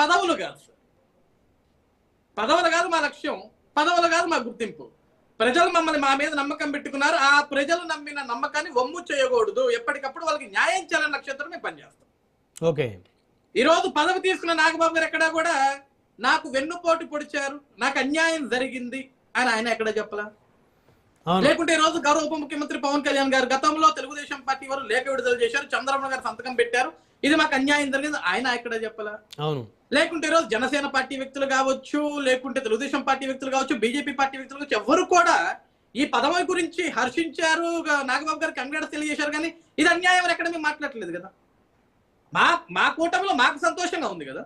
పదవులు కాదు సార్, పదవులు కాదు మా లక్ష్యం, పదవులు కాదు మా గుర్తింపు. ప్రజలు మమ్మల్ని మా మీద నమ్మకం పెట్టుకున్నారు. ఆ ప్రజలు నమ్మిన నమ్మకాన్ని వమ్ము చేయకూడదు. ఎప్పటికప్పుడు వాళ్ళకి న్యాయం చేయాలన్న లక్ష్యంతో మేము పనిచేస్తాం. ఓకే. ఈ రోజు పదవి తీసుకున్న నాగబాబు గారు ఎక్కడా కూడా నాకు వెన్నుపోటు పొడిచారు, నాకు అన్యాయం జరిగింది అని ఆయన ఎక్కడ చెప్పలా. లేకుంటే ఈ రోజు గౌరవ ఉప ముఖ్యమంత్రి పవన్ కళ్యాణ్ గారు గతంలో తెలుగుదేశం పార్టీ వారు లేఖ విడుదల చేశారు, చంద్రబాబు గారు సంతకం పెట్టారు, ఇది మాకు అన్యాయం జరిగింది, ఆయన ఎక్కడ చెప్పలా. అవును. లేకుంటే ఈరోజు జనసేన పార్టీ వ్యక్తులు కావచ్చు, లేకుంటే తెలుగుదేశం పార్టీ వ్యక్తులు కావచ్చు, బీజేపీ పార్టీ వ్యక్తులు కావచ్చు, ఎవరు కూడా ఈ పదవి గురించి హర్షించారు, నాగబాబు గారు కంగ్రాట్స్ తెలియజేశారు, కానీ ఇది అన్యాయం అని ఎక్కడ మేము మాట్లాడట్లేదు కదా. మా కూటమిలో మాకు సంతోషంగా ఉంది కదా.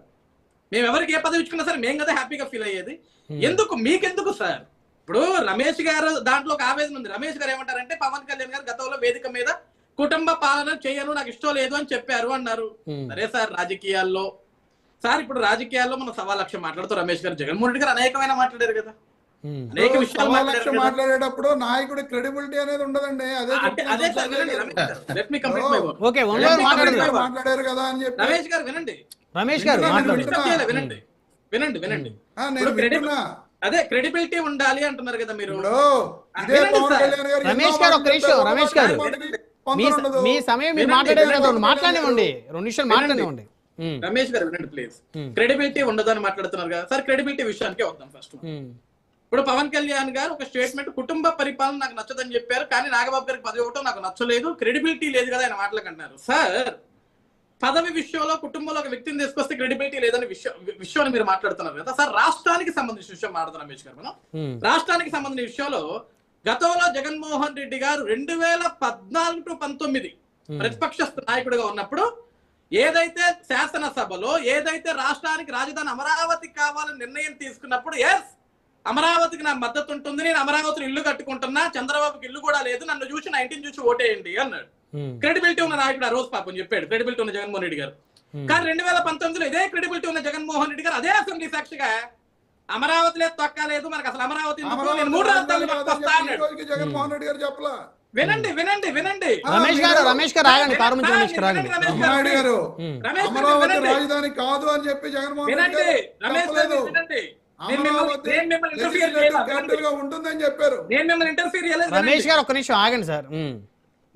మేము ఎవరికి ఏ పదవి ఇచ్చుకున్నా సరే మేము కదా హ్యాపీగా ఫీల్ అయ్యేది. ఎందుకు మీకెందుకు సార్? ఇప్పుడు రమేష్ గారు దాంట్లో ఒక ఆవేదన ఉంది. రమేష్ గారు ఏమంటారంటే పవన్ కళ్యాణ్ గారు గతంలో వేదిక మీద కుటుంబ పాలన చేయను, నాకు ఇష్టం లేదు అని చెప్పారు అన్నారు. సరే సార్, రాజకీయాల్లో సార్ ఇప్పుడు రాజకీయాల్లో మనం 1.25 లక్ష మాట్లాడుతూ రమేష్ గారు, జగన్మోహన్ రెడ్డి గారు అనేకమైన మాట్లాడారు కదా, అనేక విషయాలు మాట్లాడేటప్పుడు నాయకుడి క్రెడిబిలిటీ అనేది ఉండదండి. అదే సార్, మాట్లాడారు కదా అని చెప్పి రమేష్ గారు వినండి, రమేష్ గారు వినండి వినండి వినండి అదే క్రెడిబిలిటీ ఉండాలి అంటున్నారు కదా మీరు. రమేష్ గారు ఒక నిమిషం, రమేష్ గారు మీ సమయం మీరు మాట్లాడేది మాట్లాడనివ్వండి, 2 నిమిషాలు మాట్లాడనివ్వండి. రమేష్ గారు వినండి ప్లీజ్. క్రెడిబిలిటీ ఉండదు అని మాట్లాడుతున్నారు కదా సార్, క్రెడిబిలిటీ విషయానికి వద్దాం ఫస్ట్. ఇప్పుడు పవన్ కళ్యాణ్ గారు ఒక స్టేట్మెంట్, కుటుంబ పరిపాలన నాకు నచ్చదని చెప్పారు, కానీ నాగబాబు గారికి పదవి ఇవ్వటం నాకు నచ్చలేదు, క్రెడిబిలిటీ లేదు కదా ఆయన మాటలకు అంటున్నారు. సార్ పదవి విషయంలో కుటుంబంలో ఒక వ్యక్తిని తీసుకొస్తే క్రెడిబిలిటీ లేదని విషయాన్ని మీరు మాట్లాడుతున్నారు కదా సార్. రాష్ట్రానికి సంబంధించిన విషయం మాట్లాడుతున్న రమేష్ గారు, మనం రాష్ట్రానికి సంబంధించిన విషయంలో గతంలో జగన్మోహన్ రెడ్డి గారు 2014 to 19 ప్రతిపక్ష నాయకుడిగా ఉన్నప్పుడు ఏదైతే శాసనసభలో ఏదైతే రాష్ట్రానికి రాజధాని అమరావతి కావాలని నిర్ణయం తీసుకున్నప్పుడు, ఎస్ అమరావతికి నా మద్దతు ఉంటుంది, నేను అమరావతిలో ఇల్లు కట్టుకుంటున్నా, చంద్రబాబుకి ఇల్లు కూడా లేదు, నన్ను చూసి 19 చూసి ఓటేయండి అన్నాడు. క్రెడిబిలిటీ ఉన్న నాయకుడు ఆ రోజు పాపం చెప్పాడు, క్రెడిబిలిటీ ఉన్న జగన్మోహన్ రెడ్డి గారు. కానీ 2019లో ఇదే క్రెడిబిలిటీ ఉన్న జగన్మోహన్ రెడ్డి గారు అదే అసెంబ్లీ సాక్షిగా అమరావతి లేదు, తొక్కలేదు, మనకు అసలు అమరావతి జగన్మోహన్ రెడ్డి గారు చెప్పలా. వినండి వినండి వినండి రమేష్ గారు ఆగండి, అమరావతి రాజధాని కాదు అని చెప్పి జగన్మోహన్ రెడ్డి ఉంటుందని చెప్పారు. రమేష్ గారు ఒక నిమిషం ఆగండి సార్.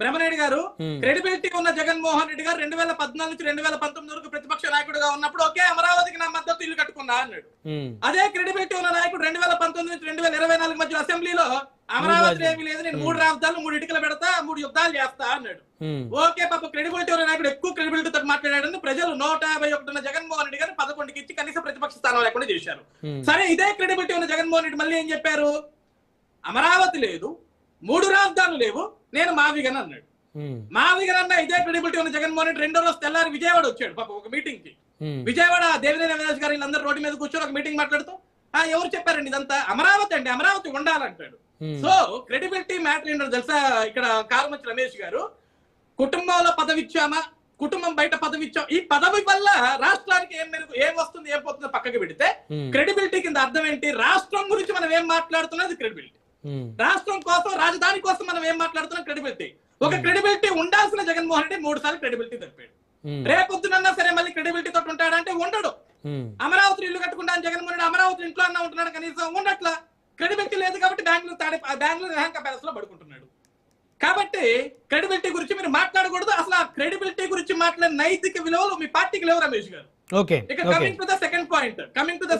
బ్రహ్మనాయుడు గారు క్రెడిబిలిటీ ఉన్న జగన్మోహన్ రెడ్డి గారు 2014 నుంచి 2019 వరకు ప్రతిపక్ష నాయకుడిగా ఉన్నప్పుడు ఓకే అమరావతికి నా మద్దతు ఇల్లు కట్టుకున్నా అన్నాడు. అదే క్రెడిబిలిటీ ఉన్న నాయకుడు 2019 నుంచి 2024 మధ్య అసెంబ్లీలో అమరావతి ఏమీ లేదు, నేను 3 రాజధానులు 3 ఇటుకలు పెడతా, 3 యుద్ధాలు చేస్తా అన్నాడు. ఓకే పాప క్రెడిబిలిటీ ఉన్న నాయకుడు ఎక్కువ క్రెడిబిలిటీతో మాట్లాడాడని ప్రజలు 151 ఉన్న జగన్మోహన్ రెడ్డి గారు 11కి ఇచ్చి కనీస ప్రతిపక్ష స్థానం లేకుండా చేశారు. సరే ఇదే క్రెడిబిలిటీ ఉన్న జగన్మోహన్ రెడ్డి మళ్ళీ ఏం చెప్పారు, అమరావతి లేదు, 3 రాజధానులు లేవు, నేను మావిగన్ అన్నాడు. మావిగన్ అన్న ఇదే క్రెడిబిలిటీ ఉన్న జగన్మోహన్ రెడ్డి 2వ రోజు తెల్లారి విజయవాడ వచ్చాడు పాప ఒక మీటింగ్ కి. విజయవాడ దేవినేని అవినాష్ గారు వీళ్ళందరూ రోడ్డు మీద కూర్చొని ఒక మీటింగ్ మాట్లాడుతూ ఎవరు చెప్పారండి ఇదంతా, అమరావతి అండి, అమరావతి ఉండాలంటాడు. సో క్రెడిబిలిటీ మ్యాటర్ ఏంటో తెలుసా ఇక్కడ కారుమచ్చి రమేష్ గారు, కుటుంబంలో పదవి ఇచ్చామా, కుటుంబం బయట పదవి ఇచ్చాం, ఈ పదవి వల్ల రాష్ట్రానికి ఏం వస్తుంది ఏం పోతుందో పక్కకి పెడితే క్రెడిబిలిటీ కింద అర్థం ఏంటి, రాష్ట్రం గురించి మనం ఏం మాట్లాడుతున్నది క్రెడిబిలిటీ, రాష్ట్రం కోసం రాజధాని కోసం మనం ఏం మాట్లాడుతున్నాం క్రెడిబిలిటీ. ఒక క్రెడిబిలిటీ ఉండాల్సిన జగన్మోహన్ రెడ్డి 3 సార్లు క్రెడిబిలిటీ తప్పాడు. రేపొద్దునన్నా సరే మళ్ళీ క్రెడిబిలిటీ తోటి ఉంటాడంటే ఉండడు. అమరావతి ఇల్లు కట్టుకుంటాను జగన్మోహన్ రెడ్డి అమరావతి ఇంట్లో అన్నా ఉంటున్నాడు, కనీసం ఉండట్లా, క్రెడిబిలిటీ లేదు కాబట్టి బెంగళూరు ర్యాంక్ ప్యాలెస్ లో పడుకుంటున్నాడు. కాబట్టి క్రెడిబిలిటీ గురించి మీరు మాట్లాడకూడదు. అసలు ఆ క్రెడిబిలిటీ గురించి మాట్లాడే నైతిక విలువలు మీ పార్టీకి లేవు రమేష్ గారు. ఇక coming to the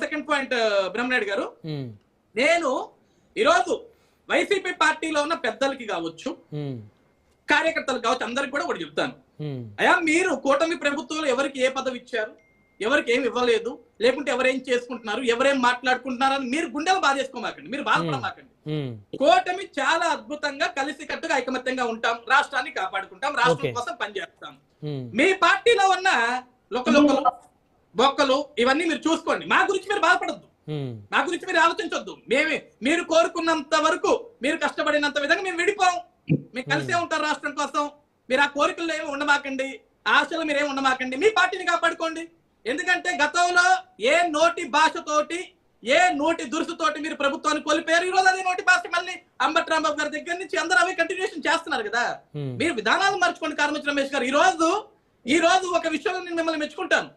second point Brahmanaidu గారు, నేను ఈరోజు వైసీపీ పార్టీలో ఉన్న పెద్దలకి కావచ్చు, కార్యకర్తలకు కావచ్చు, అందరికి కూడా ఒకటి చెప్తాను, అయ్యా మీరు కూటమి ప్రభుత్వంలో ఎవరికి ఏ పదవి ఇచ్చారు, ఎవరికి ఏమి ఇవ్వలేదు, లేకుంటే ఎవరేం చేసుకుంటున్నారు, ఎవరేం మాట్లాడుకుంటున్నారని మీరు గుండెలు బాధేసుకోమాకండి, మీరు బాధపడమాకండి. కూటమి చాలా అద్భుతంగా కలిసికట్టుగా ఐకమత్యంగా ఉంటాం, రాష్ట్రాన్ని కాపాడుకుంటాం, రాష్ట్రం కోసం పనిచేస్తాం. మీ పార్టీలో ఉన్న లొక్కలు బొక్కలు ఇవన్నీ మీరు చూసుకోండి, మా గురించి మీరు బాధపడద్దు, నా గురించి మీరు ఆలోచించొద్దు. మీరు కోరుకున్నంత వరకు, మీరు కష్టపడినంత విధంగా మేము విడిపోం, మీరు కలిసే ఉంటారు రాష్ట్రం కోసం. మీరు ఆ కోరికలు ఏమి ఉండమాకండి, ఆశలు మీరేమి ఉండమాకండి, మీ పార్టీని కాపాడుకోండి. ఎందుకంటే గతంలో ఏ నోటి భాషతోటి, ఏ నోటి దురుసుతోటి మీరు ప్రభుత్వాన్ని కోల్పోయారు, ఈ రోజు అదే నోటి భాష మళ్ళీ అంబటి రాంబాబు గారి దగ్గర నుంచి అందరూ అవి కంటిన్యూషన్ చేస్తున్నారు కదా. మీరు విధానాలు మార్చుకోండి కారుమచ్చి రమేష్ గారు. ఈ రోజు ఒక విషయంలో నేను మిమ్మల్ని మెచ్చుకుంటాను,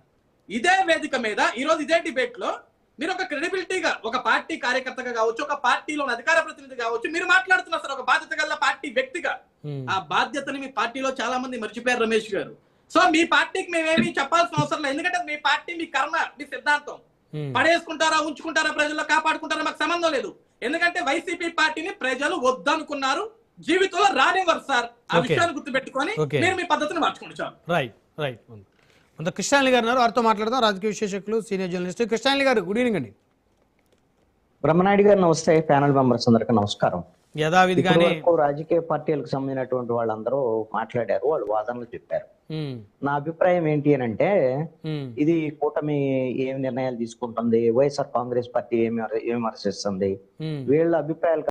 ఇదే వేదిక మీద ఈ రోజు ఇదే డిబేట్ లో మీరు ఒక క్రెడిబిలిటీగా ఒక పార్టీ కార్యకర్తగా కావచ్చు, ఒక పార్టీలో అధికార ప్రతినిధి కావచ్చు, మీరు మాట్లాడుతున్నారు సార్ ఒక బాధ్యత గల పార్టీ వ్యక్తిగా. ఆ బాధ్యతని మీ పార్టీలో చాలా మంది మర్చిపోయారు రమేష్ గారు. సో మీ పార్టీకి మేమేమి చెప్పాల్సిన అవసరం లేదు, ఎందుకంటే మీ పార్టీ మీ కర్మ, మీ సిద్ధాంతం. పడేసుకుంటారా, ఉంచుకుంటారా, ప్రజల్లో కాపాడుకుంటారా మాకు సంబంధం లేదు. ఎందుకంటే వైసీపీ పార్టీని ప్రజలు వద్దనుకున్నారు, జీవితంలో రానివ్వరు సార్. ఆ విషయాన్ని గుర్తుపెట్టుకొని మీరు మీ పద్ధతిని మార్చుకోండి సార్. Right right. కొంత కృష్ణాలి గారు ఉన్నారు, వారితో మాట్లాడదాం. రాజకీయ విశ్లేషకులు, సీనియర్ జర్నలిస్ట్ కృష్ణాలి గారు, గుడ్ ఈవినింగ్ అండి. బ్రహ్మనాయుడు గారు నమస్తే. ప్యానల్ మెంబర్స్ అందరికీ నమస్కారం. యథావిధిగానే రాజకీయ పార్టీలకు సంబంధించినటువంటి వాళ్ళందరూ మాట్లాడారు, వాళ్ళు వాదనలు చెప్పారు. నా అభిప్రాయం ఏంటి అని అంటే, ఇది కూటమి ఏమి నిర్ణయాలు తీసుకుంటుంది, వైఎస్ఆర్ కాంగ్రెస్ పార్టీ ఏమి విమర్శిస్తుంది, వీళ్ళ అభిప్రాయాలు